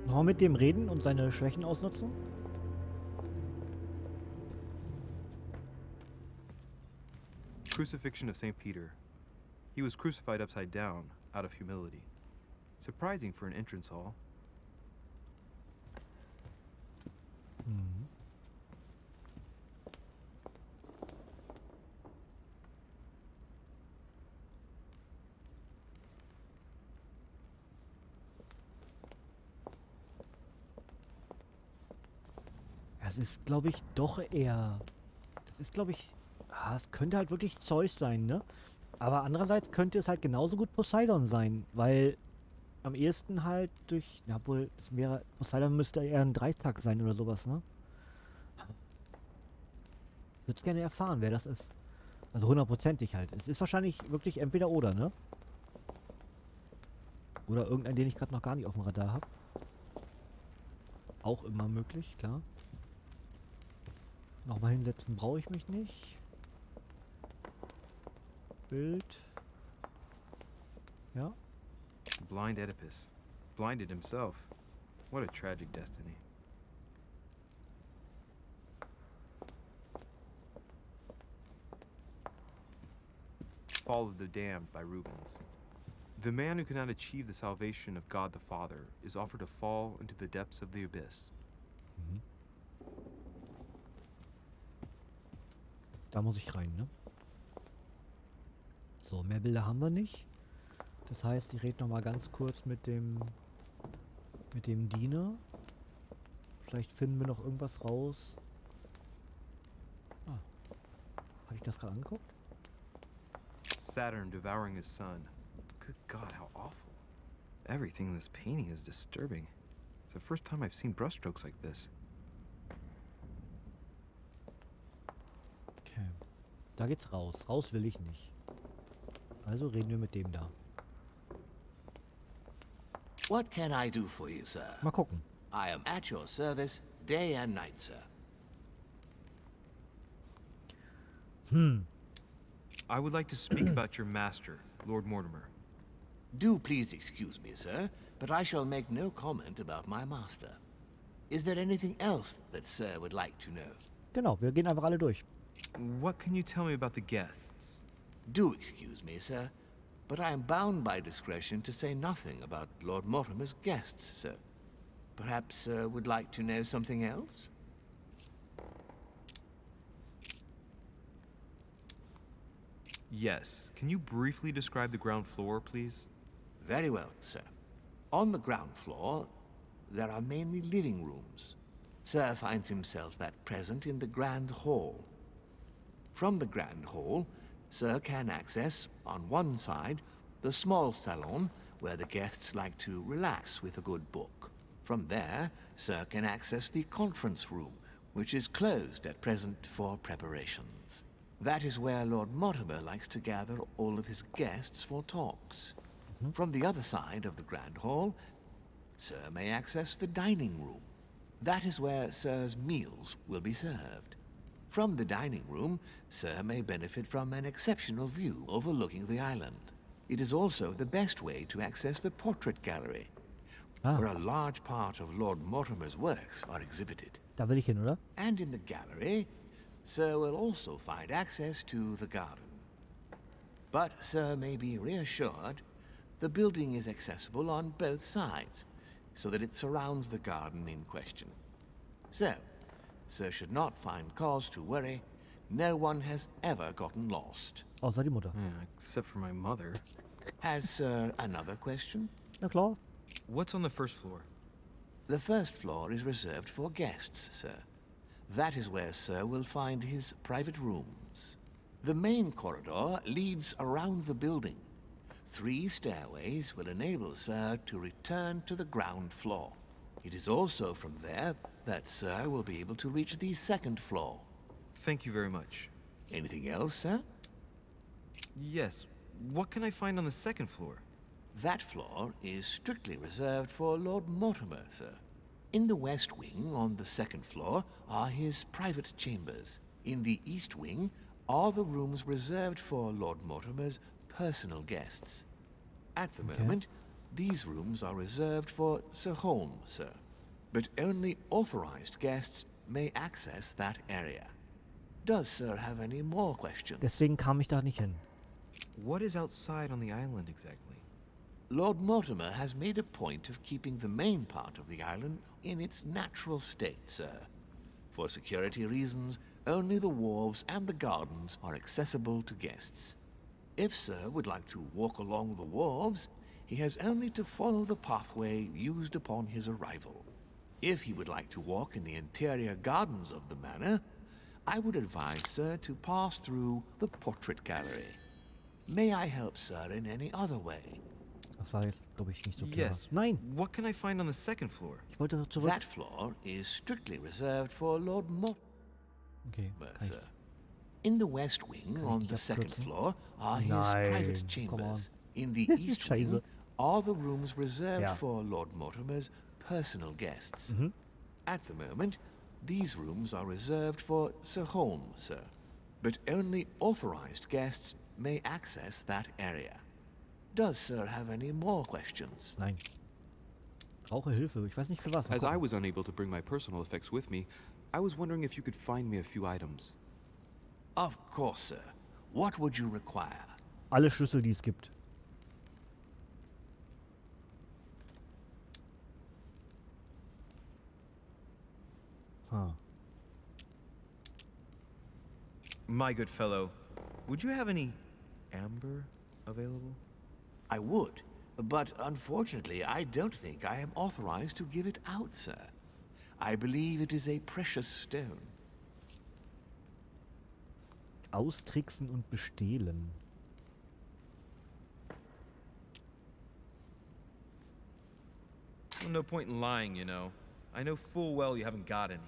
Nochmal mit dem reden und seine Schwächen ausnutzen? Crucifixion of St. Peter. He was crucified upside down, out of humility. Surprising for an entrance hall. Mhm. Das ist, glaube ich, doch eher... Das ist, glaube ich... es könnte halt wirklich Zeus sein, ne? Aber andererseits könnte es halt genauso gut Poseidon sein, weil am ehesten halt durch... Ja, obwohl, es wäre... Poseidon müsste eher ein Dreitag sein oder sowas, ne? Würde gerne erfahren, wer das ist. Also hundertprozentig halt. Es ist wahrscheinlich wirklich entweder oder, ne? Oder irgendein, den ich gerade noch gar nicht auf dem Radar habe. Auch immer möglich, klar. Nochmal hinsetzen brauche ich mich nicht. Bild. Ja. Blind Oedipus. Blinded himself. What a tragic destiny. Fall of the Damned by Rubens. The man who cannot achieve the salvation of God the Father is offered to fall into the depths of the abyss. Mhm. Da muss ich rein, ne? So, mehr Bilder haben wir nicht. Das heißt, ich rede nochmal ganz kurz mit dem Diener. Vielleicht finden wir noch irgendwas raus. Ah, hatte ich das gerade angeguckt? Saturn devouring his son. Good God, how awful. Everything in this painting is disturbing. It's the first time I've seen brushstrokes like this. Okay. Da geht's raus. Raus will ich nicht. Also reden wir mit dem da. What can I do for you, sir? Mal gucken. I am at your service day and night, sir. I would like to speak about your master, Lord Mortimer. Do please excuse me, sir, but I shall make no comment about my master. Is there anything else that sir would like to know? Genau, wir gehen einfach alle durch. What can you tell me about the guests? Do excuse me, sir, but I am bound by discretion to say nothing about Lord Mortimer's guests, sir. Perhaps sir would like to know something else? Yes. Can you briefly describe the ground floor, please? Very well, sir. On the ground floor, there are mainly living rooms. Sir finds himself at present in the Grand Hall. From the Grand Hall, Sir can access, on one side, the small salon where the guests like to relax with a good book. From there, Sir can access the conference room, which is closed at present for preparations. That is where Lord Mortimer likes to gather all of his guests for talks. From the other side of the Grand Hall, Sir may access the dining room. That is where Sir's meals will be served. From the dining room, Sir may benefit from an exceptional view overlooking the island. It is also the best way to access the portrait gallery, where a large part of Lord Mortimer's works are exhibited. Da will ich hin, oder? And in the gallery, Sir will also find access to the garden. But Sir may be reassured the building is accessible on both sides, so that it surrounds the garden in question. So, Sir should not find cause to worry. No one has ever gotten lost. Außer die Mutter. Yeah, except for my mother. Has Sir another question? Na klar. What's on the first floor? The first floor is reserved for guests, sir. That is where Sir will find his private rooms. The main corridor leads around the building. 3 stairways will enable Sir to return to the ground floor. It is also from there that Sir will be able to reach the second floor. Thank you very much. Anything else, sir? Yes. What can I find on the second floor? That floor is strictly reserved for Lord Mortimer, sir. In the west wing on the second floor are his private chambers. In the east wing are the rooms reserved for Lord Mortimer's personal guests. At the moment, These rooms are reserved for Sir Holm, sir. But only authorized guests may access that area. Does Sir have any more questions? Deswegen kam ich da nicht hin. What is outside on the island exactly? Lord Mortimer has made a point of keeping the main part of the island in its natural state, sir. For security reasons, only the wharves and the gardens are accessible to guests. If Sir would like to walk along the wharves, he has only to follow the pathway used upon his arrival. If he would like to walk in the interior gardens of the manor, I would advise Sir to pass through the portrait gallery. May I help Sir in any other way? Das war jetzt, glaube ich, nicht so klar. Yes. Nein, What can I find on the second floor? ich wollte zurück. That floor is strictly reserved for Lord Mortimer, Okay, kann ich. sir. In the west wing, Kann on ich the das second kürzen? floor, are his Nein, private come on. chambers. In the east wing Scheiße. are the rooms reserved Ja. for Lord Mortimer's personal guests. Mhm. At the moment, these rooms are reserved for Sir Holm, sir. But only authorized guests may access that area. Does Sir have any more questions? Nein. Brauche Hilfe. Ich weiß nicht für was. Mal As I gucken. was unable to bring my personal effects with me, I was wondering if you could find me a few items. Of course, sir. What would you require? Alle Schlüssel, die es gibt. Ha. My good fellow, would you have any amber available? I would, but unfortunately, I don't think I am authorized to give it out, sir. I believe it is a precious stone. Austricksen und bestehlen. Well, no point in lying, you know. I know full well you haven't got any.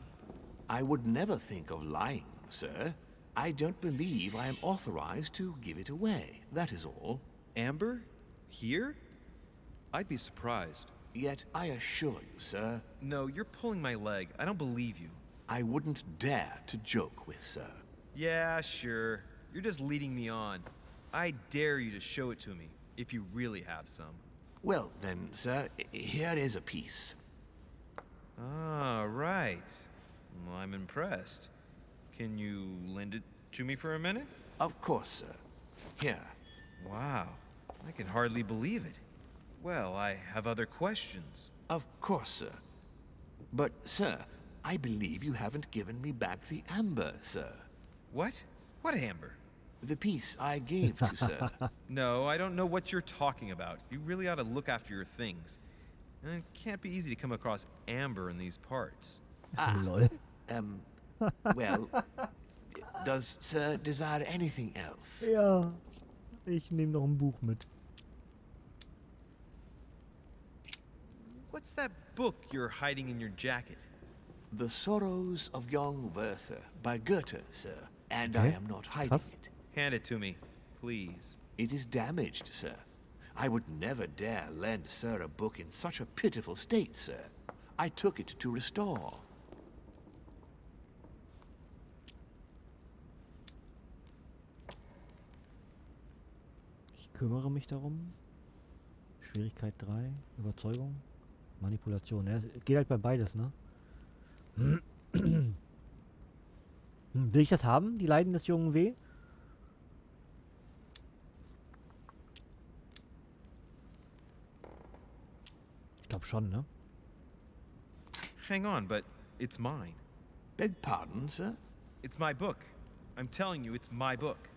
I would never think of lying, sir. I don't believe I am authorized to give it away, that is all. Amber? Here? I'd be surprised. Yet I assure you, sir, No, you're pulling my leg. I don't believe you. I wouldn't dare to joke with Sir. Yeah, sure. You're just leading me on. I dare you to show it to me, if you really have some. Well then, sir, here is a piece. Ah, right. Well, I'm impressed. Can you lend it to me for a minute? Of course, sir. Here. Wow, I can hardly believe it. Well, I have other questions. Of course, sir. But, sir, I believe you haven't given me back the amber, sir. What? What amber? The piece I gave to Sir. No, I don't know what you're talking about. You really ought to look after your things. And it can't be easy to come across amber in these parts. Lol. Well, does Sir desire anything else? Ja. Ich nehme noch ein Buch mit. What's that book you're hiding in your jacket? The Sorrows of Young Werther by Goethe, sir. And I Okay. am not hiding Krass. it. Hand it to me, please. It is damaged, sir. I would never dare lend Sir a book in such a pitiful state, sir. I took it to restore. Ich kümmere mich darum. Schwierigkeit 3. Überzeugung. Manipulation. Ja, es geht halt bei beides, ne? Will ich das haben? Die Leiden des jungen W? Ich glaube schon, ne? Hang on, but it's mine. Beg pardon, sir? It's my book. I'm telling you, it's my book.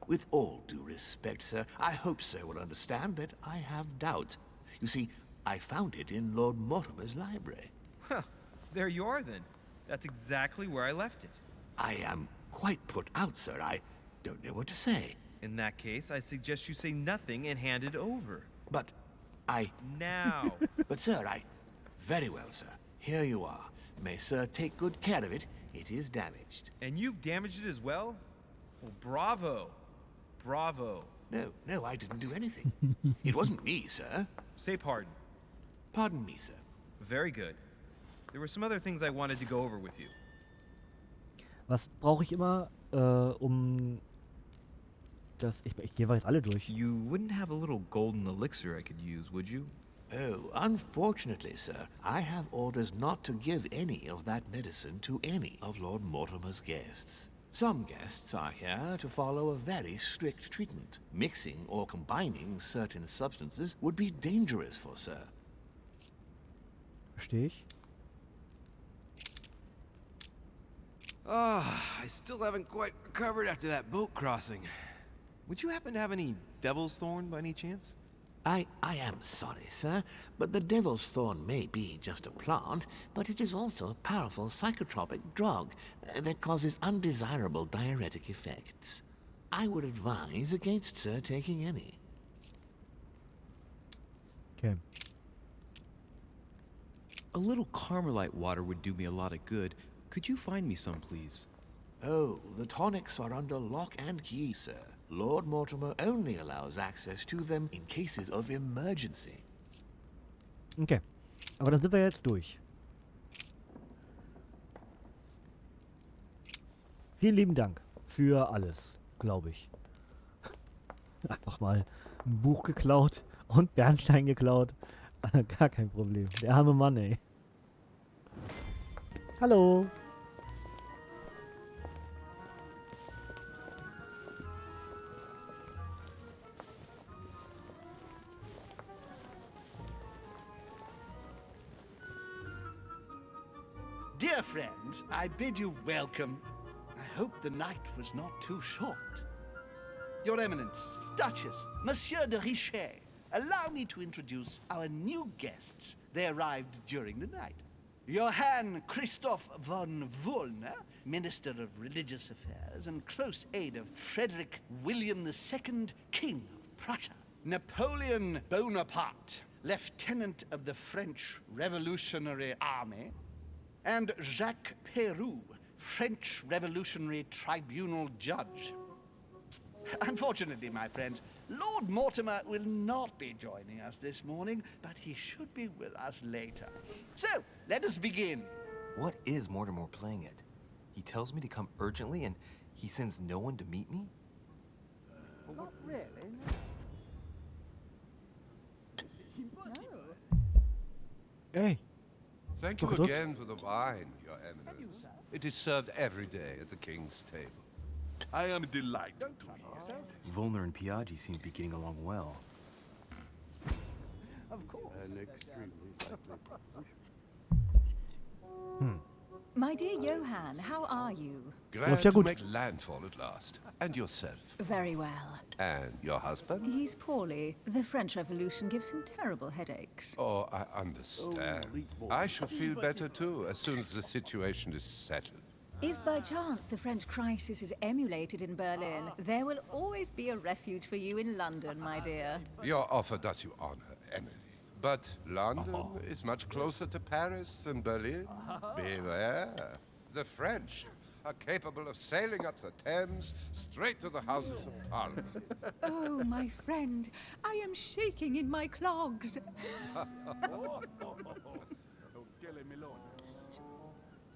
With all due respect, sir, I hope Sir will understand that I have doubts. You see, I found it in Lord Mortimer's library. Well, there you are then. That's exactly where I left it. I am quite put out, sir. I don't know what to say. In that case, I suggest you say nothing and hand it over. But I... Now. But, sir, I... Very well, sir. Here you are. May Sir take good care of it. It is damaged. And you've damaged it as well? Well, bravo. Bravo. No, I didn't do anything. It wasn't me, sir. Say pardon. Pardon me, sir. Very good. There were some other things I wanted to go over with you. Was brauche ich immer, um das... Ich gehe jetzt alle durch. You wouldn't have a little golden elixir I could use, would you? Oh, unfortunately, sir, I have orders not to give any of that medicine to any of Lord Mortimer's guests. Some guests are here to follow a very strict treatment. Mixing or combining certain substances would be dangerous for sir. Verstehe ich. I still haven't quite recovered after that boat crossing. Would you happen to have any devil's thorn by any chance? I am sorry, sir, but the devil's thorn may be just a plant, but it is also a powerful psychotropic drug that causes undesirable diuretic effects. I would advise against sir taking any. Okay. A little Carmelite water would do me a lot of good. Could you find me some, please? Oh, the tonics are under lock and key, sir. Lord Mortimer only allows access to them in cases of emergency. Okay. Aber da sind wir jetzt durch. Vielen lieben Dank für alles, glaube ich. Einfach mal ein Buch geklaut und Bernstein geklaut. Gar kein Problem. Der arme Mann, ey. Hallo. Dear friends, I bid you welcome. I hope the night was not too short. Your Eminence, Duchess, Monsieur de Richet, allow me to introduce our new guests. They arrived during the night. Johann Christoph von Wollner, Minister of Religious Affairs and close aide of Frederick William II, King of Prussia. Napoleon Bonaparte, Lieutenant of the French Revolutionary Army. And Jacques Peroux, French Revolutionary Tribunal Judge. Unfortunately, my friends, Lord Mortimer will not be joining us this morning, but he should be with us later. So, let us begin. What is Mortimer playing at? He tells me to come urgently and he sends no one to meet me? Not really. Ey. Thank you Gedrückt. again for the wine, Your Eminence. It is served every day at the king's table. I am delighted to hear. Volner and Piaggi seem to be getting along well. Of course. My dear Johann, how are you? Glad Läuft ja to gut. make landfall at last. And yourself. Very well. And your husband? He's poorly. The French Revolution gives him terrible headaches. Oh, I understand. I shall feel better too as soon as the situation is settled. If by chance the French crisis is emulated in Berlin, there will always be a refuge for you in London, my dear. Your offer does you honor, Emily. But London is much closer to Paris than Berlin. Beware. The French are capable of sailing up the Thames straight to the Houses of Parliament. Oh, my friend, I am shaking in my clogs.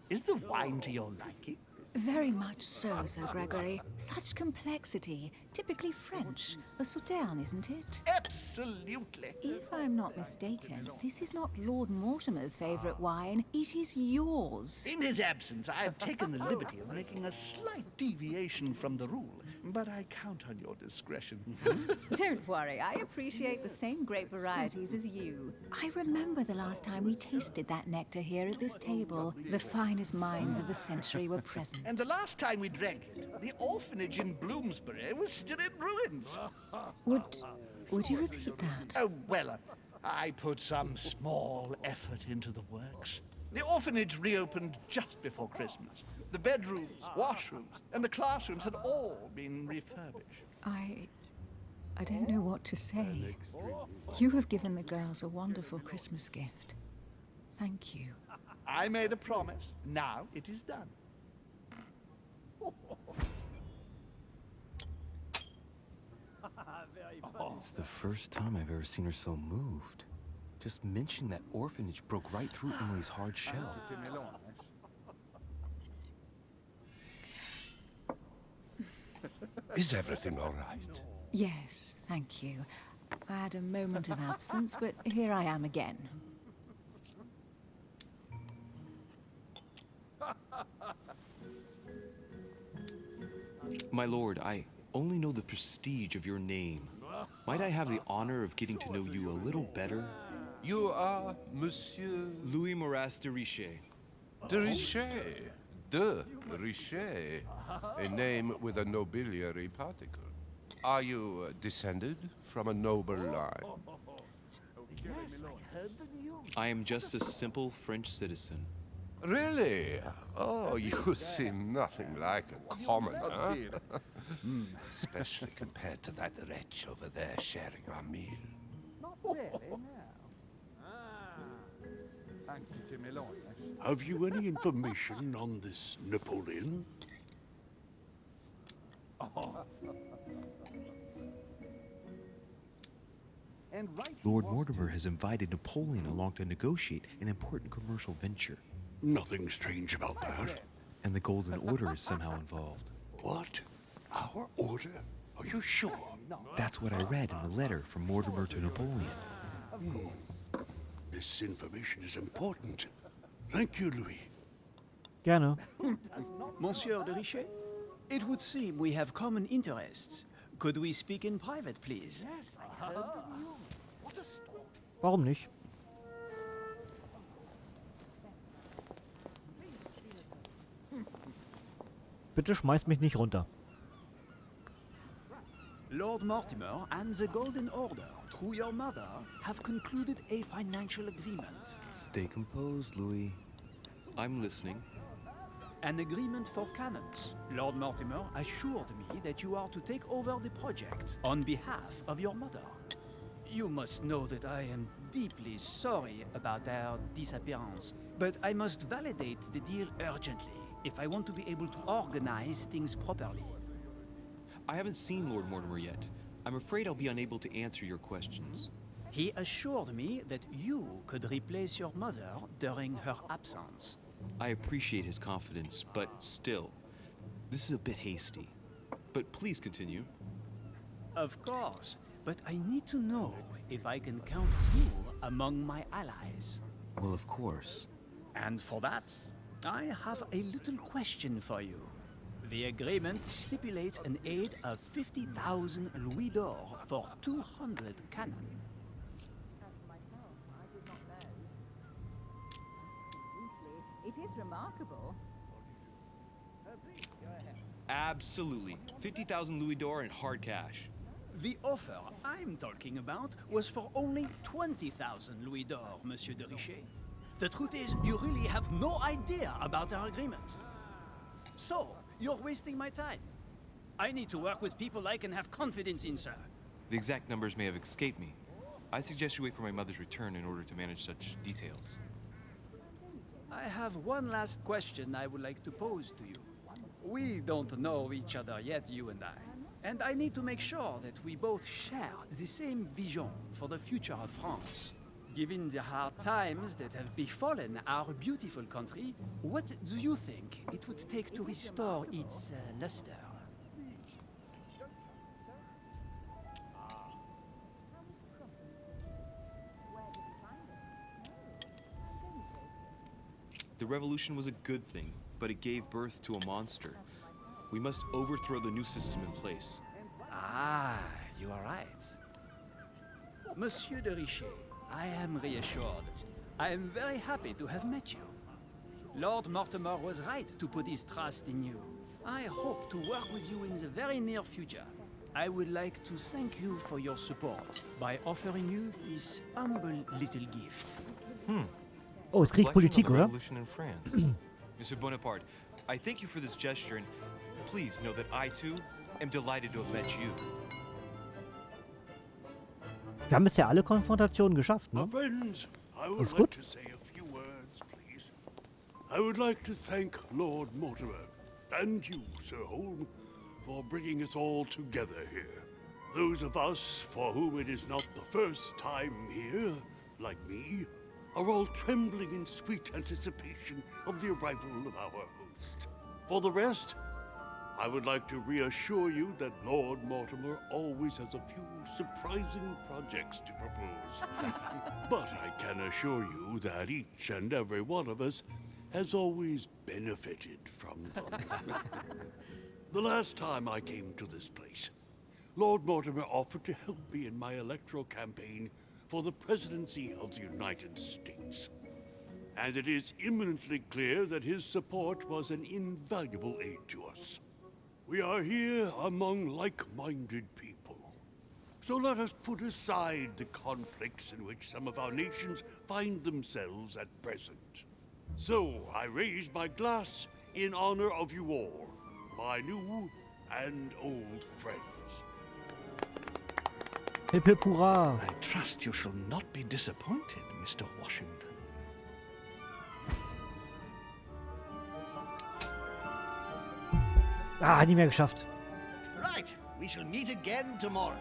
Is the wine to your liking? Very much so, Sir Gregory. Such complexity. Typically French. A Sauternes, isn't it? Absolutely. If I'm not mistaken, this is not Lord Mortimer's favourite wine. It is yours. In his absence, I have taken the liberty of making a slight deviation from the rule, but I count on your discretion. Don't worry, I appreciate the same grape varieties as you. I remember the last time we tasted that nectar here at this table. The finest minds of the century were present. And the last time we drank it, the orphanage in Bloomsbury was still in ruins. Would you repeat that? Oh, well, I put some small effort into the works. The orphanage reopened just before Christmas. The bedrooms, washrooms, and the classrooms had all been refurbished. I don't know what to say. You have given the girls a wonderful Christmas gift. Thank you. I made a promise. Now it is done. It's the first time I've ever seen her so moved. Just mentioning that orphanage broke right through Emily's hard shell. Is everything all right? Yes, thank you. I had a moment of absence, but here I am again. My lord, I only know the prestige of your name. Might I have the honor of getting to know you a little better? You are Monsieur Louis Moras de Richet. de Richet. De Richet. A name with a nobiliary particle. Are you descended from a noble line? Yes, I heard the news. I am just a simple French citizen. Really? Oh, you seem nothing like a commoner. Especially compared to that wretch over there sharing our meal. Not really, no. Have you any information on this Napoleon? And right Lord Mortimer has invited Napoleon along to negotiate an important commercial venture, Nothing strange about that. and the Golden Order is somehow involved. What? Our order? Are you sure? That's what I read in the letter from Mortimer to Napoleon. This information is important. Thank you, Louis. Gerne. Monsieur de Richet, it would seem we have common interests. Could we speak in private, please? Yes, I heard the news. What a story. Warum nicht? Bitte schmeiß mich nicht runter. Lord Mortimer and the Golden Order, through your mother, have concluded a financial agreement. Stay composed, Louis. I'm listening. An agreement for cannons. Lord Mortimer assured me that you are to take over the project on behalf of your mother. You must know that I am deeply sorry about their disappearance, but I must validate the deal urgently if I want to be able to organize things properly. I haven't seen Lord Mortimer yet. I'm afraid I'll be unable to answer your questions. He assured me that you could replace your mother during her absence. I appreciate his confidence, but still, this is a bit hasty. But please continue. Of course, but I need to know if I can count you among my allies. Well, of course. And for that, I have a little question for you. The agreement stipulates an aid of 50,000 louis d'or for 200 cannon. As for myself, I did not know. Absolutely. It is remarkable. Please, go ahead. Absolutely. 50,000 louis d'or in hard cash. The offer I'm talking about was for only 20,000 louis d'or, Monsieur de Richet. The truth is, you really have no idea about our agreement. So, you're wasting my time. I need to work with people I can have confidence in, sir. The exact numbers may have escaped me. I suggest you wait for my mother's return in order to manage such details. I have one last question I would like to pose to you. We don't know each other yet, you and I need to make sure that we both share the same vision for the future of France. Given the hard times that have befallen our beautiful country, what do you think it would take to restore its luster? The revolution was a good thing, but it gave birth to a monster. We must overthrow the new system in place. Ah, you are right. Monsieur de Richet, I am reassured. I am very happy to have met you. Lord Mortimer was right to put his trust in you. I hope to work with you in the very near future. I would like to thank you for your support by offering you this humble little gift. Oh, es kriegt Reflection on Politik, the oder? revolution in France. Monsieur Bonaparte, I thank you for this gesture, and please know that I too am delighted to have met you. Wir haben bisher alle Konfrontationen geschafft, My ne? friends, I would That's like good. to say a few words, please. I would like to thank Lord Mortimer and you, Sir Holm, for bringing us all together here. Those of us for whom it is not the first time here, like me, are all trembling in sweet anticipation of the arrival of our host. For the rest, I would like to reassure you that Lord Mortimer always has a few surprising projects to propose. But I can assure you that each and every one of us has always benefited from them. The last time I came to this place, Lord Mortimer offered to help me in my electoral campaign for the presidency of the United States. And it is imminently clear that his support was an invaluable aid to us. We are here among like-minded people. So let us put aside the conflicts in which some of our nations find themselves at present. So I raise my glass in honor of you all, my new and old friends. Hip hip hurra! I trust you shall not be disappointed, Mr. Washington. Ah, nie mehr geschafft. Right, we shall meet again tomorrow.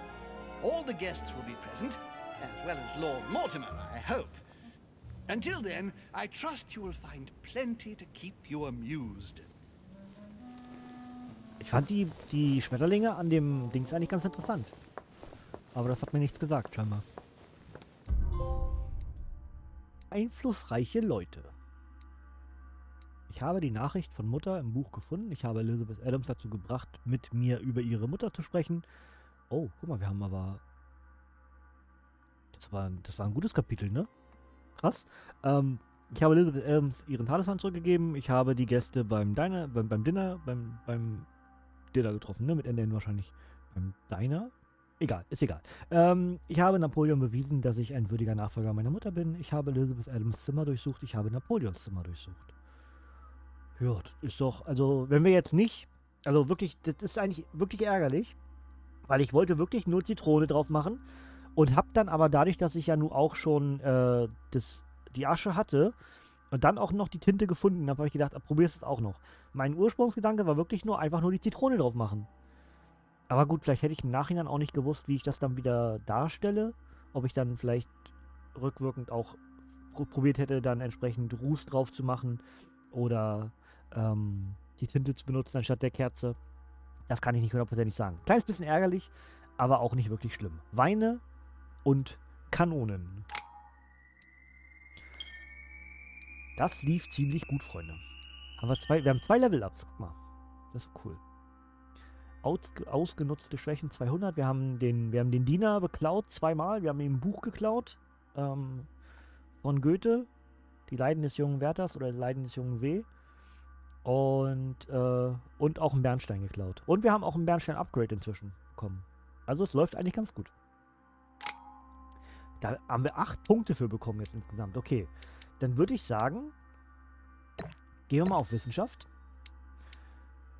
All the guests will be present, as well as Lord Mortimer, I hope. Until then, I trust you will find plenty to keep you amused. Ich fand die Schmetterlinge an dem Dings eigentlich ganz interessant. Aber das hat mir nichts gesagt, scheinbar. Einflussreiche Leute. Ich habe die Nachricht von Mutter im Buch gefunden. Ich habe Elizabeth Adams dazu gebracht, mit mir über ihre Mutter zu sprechen. Oh, guck mal, wir haben aber... Das war ein gutes Kapitel, ne? Krass. Ich habe Elizabeth Adams ihren Talisman zurückgegeben. Ich habe die Gäste beim Dinner getroffen, ne? Mit NN wahrscheinlich. Beim Diner? Egal, ist egal. Ich habe Napoleon bewiesen, dass ich ein würdiger Nachfolger meiner Mutter bin. Ich habe Elizabeth Adams Zimmer durchsucht. Ich habe Napoleons Zimmer durchsucht. Ja, das ist doch, also wenn wir jetzt nicht, also wirklich, das ist eigentlich wirklich ärgerlich, weil ich wollte wirklich nur Zitrone drauf machen und habe dann aber dadurch, dass ich ja nun auch schon die Asche hatte und dann auch noch die Tinte gefunden habe, habe ich gedacht, probier's es auch noch. Mein Ursprungsgedanke war wirklich nur einfach nur die Zitrone drauf machen. Aber gut, vielleicht hätte ich im Nachhinein auch nicht gewusst, wie ich das dann wieder darstelle, ob ich dann vielleicht rückwirkend auch probiert hätte, dann entsprechend Ruß drauf zu machen oder die Tinte zu benutzen anstatt der Kerze. Das kann ich nicht hundertprozentig sagen. Kleines bisschen ärgerlich, aber auch nicht wirklich schlimm. Weine und Kanonen. Das lief ziemlich gut, Freunde. Wir haben 2 Level-Ups. Guck mal. Das ist cool. Ausgenutzte Schwächen 200. Wir haben den Diener beklaut 2-mal. Wir haben ihm ein Buch geklaut. Von Goethe. Die Leiden des jungen Werthers oder die Leiden des jungen W. Und auch einen Bernstein geklaut. Und wir haben auch einen Bernstein-Upgrade inzwischen bekommen. Also es läuft eigentlich ganz gut. Da haben wir 8 Punkte für bekommen jetzt insgesamt. Okay, dann würde ich sagen, gehen wir mal auf Wissenschaft.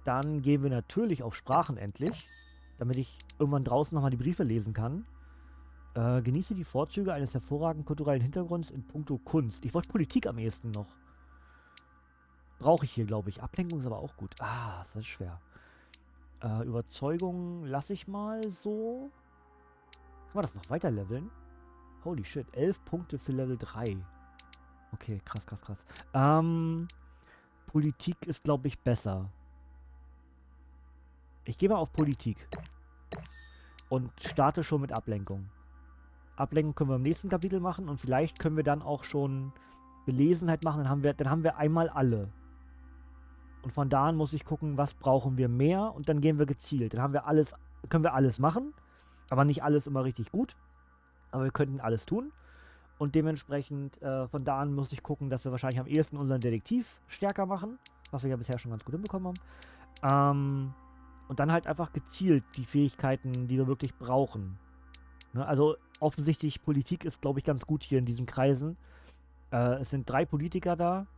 Dann gehen wir natürlich auf Sprachen endlich, damit ich irgendwann draußen nochmal die Briefe lesen kann. Genieße die Vorzüge eines hervorragenden kulturellen Hintergrunds in puncto Kunst. Ich wollte Politik am ehesten noch. Brauche ich hier, glaube ich. Ablenkung ist aber auch gut. Ah, das ist schwer. Überzeugung lasse ich mal so. Kann man das noch weiter leveln? Holy shit. 11 Punkte für Level 3. Okay, krass. Politik ist, glaube ich, besser. Ich gehe mal auf Politik. Und starte schon mit Ablenkung. Ablenkung können wir im nächsten Kapitel machen und vielleicht können wir dann auch schon Belesenheit machen. Dann haben wir einmal alle. Und von da an muss ich gucken, was brauchen wir mehr und dann gehen wir gezielt. Dann können wir alles machen, aber nicht alles immer richtig gut. Aber wir könnten alles tun. Und dementsprechend von da an muss ich gucken, dass wir wahrscheinlich am ehesten unseren Detektiv stärker machen, was wir ja bisher schon ganz gut hinbekommen haben. Und dann halt einfach gezielt die Fähigkeiten, die wir wirklich brauchen. Ne? Also offensichtlich Politik ist, glaube ich, ganz gut hier in diesen Kreisen. Es sind 3 Politiker da.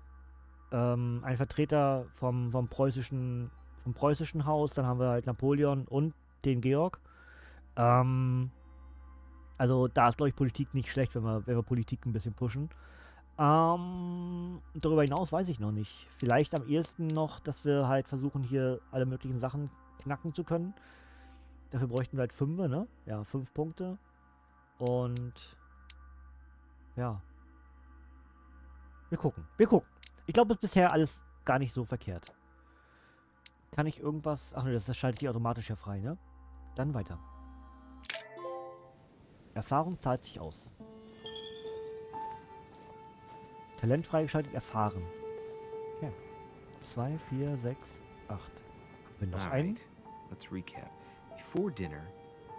Ein Vertreter vom preußischen Haus. Dann haben wir halt Napoleon und den Georg. Also da ist, glaube ich, Politik nicht schlecht, wenn wir Politik ein bisschen pushen. Darüber hinaus weiß ich noch nicht. Vielleicht am ehesten noch, dass wir halt versuchen, hier alle möglichen Sachen knacken zu können. Dafür bräuchten wir halt 5, ne? Ja, 5 Punkte. Und ja. Wir gucken. Ich glaube, es ist bisher alles gar nicht so verkehrt. Kann ich irgendwas... Ach ne, das schaltet sich automatisch ja frei, ne? Dann weiter. Erfahrung zahlt sich aus. Talent freigeschaltet, erfahren. Okay. 2, 4, 6, 8. Wenn noch ein... Alright, let's recap. Before dinner,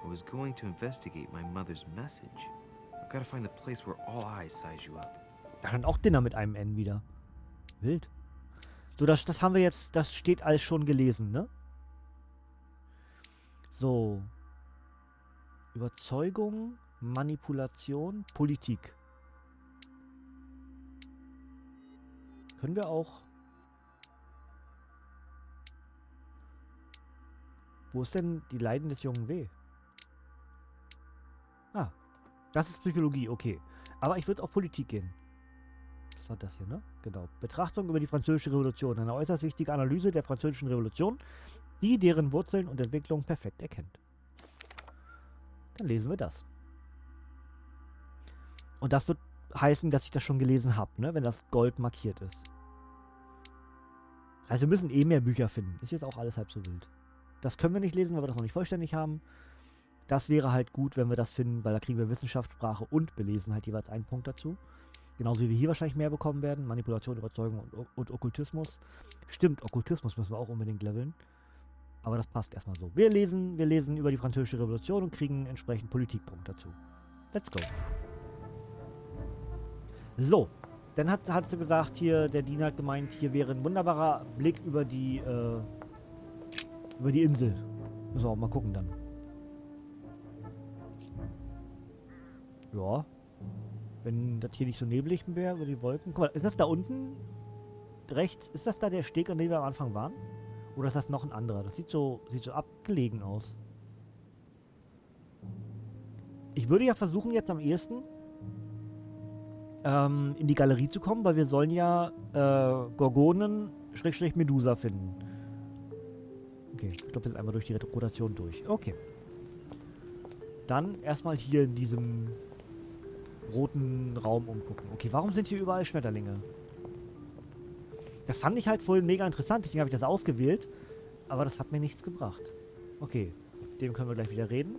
I was going to investigate my mother's message. I've got to find the place where all eyes size you up. Da stand auch Dinner mit einem N wieder. Wild. So, das haben wir jetzt... Das steht alles schon gelesen, ne? So. Überzeugung, Manipulation, Politik. Können wir auch... Wo ist denn die Leiden des jungen W? Ah, das ist Psychologie, okay. Aber ich würde auf Politik gehen. Was war das hier, ne? Genau. Betrachtung über die Französische Revolution. Eine äußerst wichtige Analyse der Französischen Revolution, die deren Wurzeln und Entwicklung perfekt erkennt. Dann lesen wir das. Und das wird heißen, dass ich das schon gelesen habe, ne? Wenn das Gold markiert ist. Das heißt, wir müssen eh mehr Bücher finden. Ist jetzt auch alles halb so wild. Das können wir nicht lesen, weil wir das noch nicht vollständig haben. Das wäre halt gut, wenn wir das finden, weil da kriegen wir Wissenschaft, Sprache und Belesenheit jeweils einen Punkt dazu. Genauso wie wir hier wahrscheinlich mehr bekommen werden. Manipulation, Überzeugung und Okkultismus. Stimmt, Okkultismus müssen wir auch unbedingt leveln. Aber das passt erstmal so. Wir lesen über die Französische Revolution und kriegen entsprechend Politikpunkt dazu. Let's go. So, dann hat sie gesagt, hier, der Diener hat gemeint, hier wäre ein wunderbarer Blick über die Insel. Müssen wir auch mal gucken dann. Ja. Wenn das hier nicht so neblig wäre, über die Wolken. Guck mal, ist das da unten? Rechts? Ist das da der Steg, an dem wir am Anfang waren? Oder ist das noch ein anderer? Das sieht so abgelegen aus. Ich würde ja versuchen, jetzt am ehesten in die Galerie zu kommen, weil wir sollen ja Gorgonen-Medusa finden. Okay, ich glaube jetzt einmal durch die Rotation durch. Okay. Dann erstmal hier in diesem roten Raum umgucken. Okay, warum sind hier überall Schmetterlinge? Das fand ich halt vorhin mega interessant, deswegen habe ich das ausgewählt. Aber das hat mir nichts gebracht. Okay, mit dem können wir gleich wieder reden.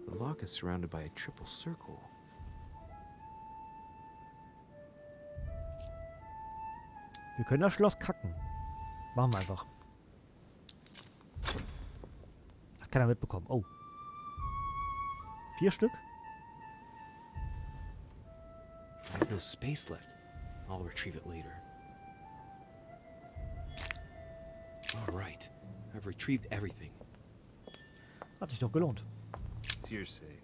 The lock is surrounded by a triple circle. Wir können das Schloss kacken. Machen wir einfach. Hat keiner mitbekommen. Oh. 4 Stück? I have no space left. I'll retrieve it later. All right. I've retrieved everything. Hat sich doch gelohnt. Seriously,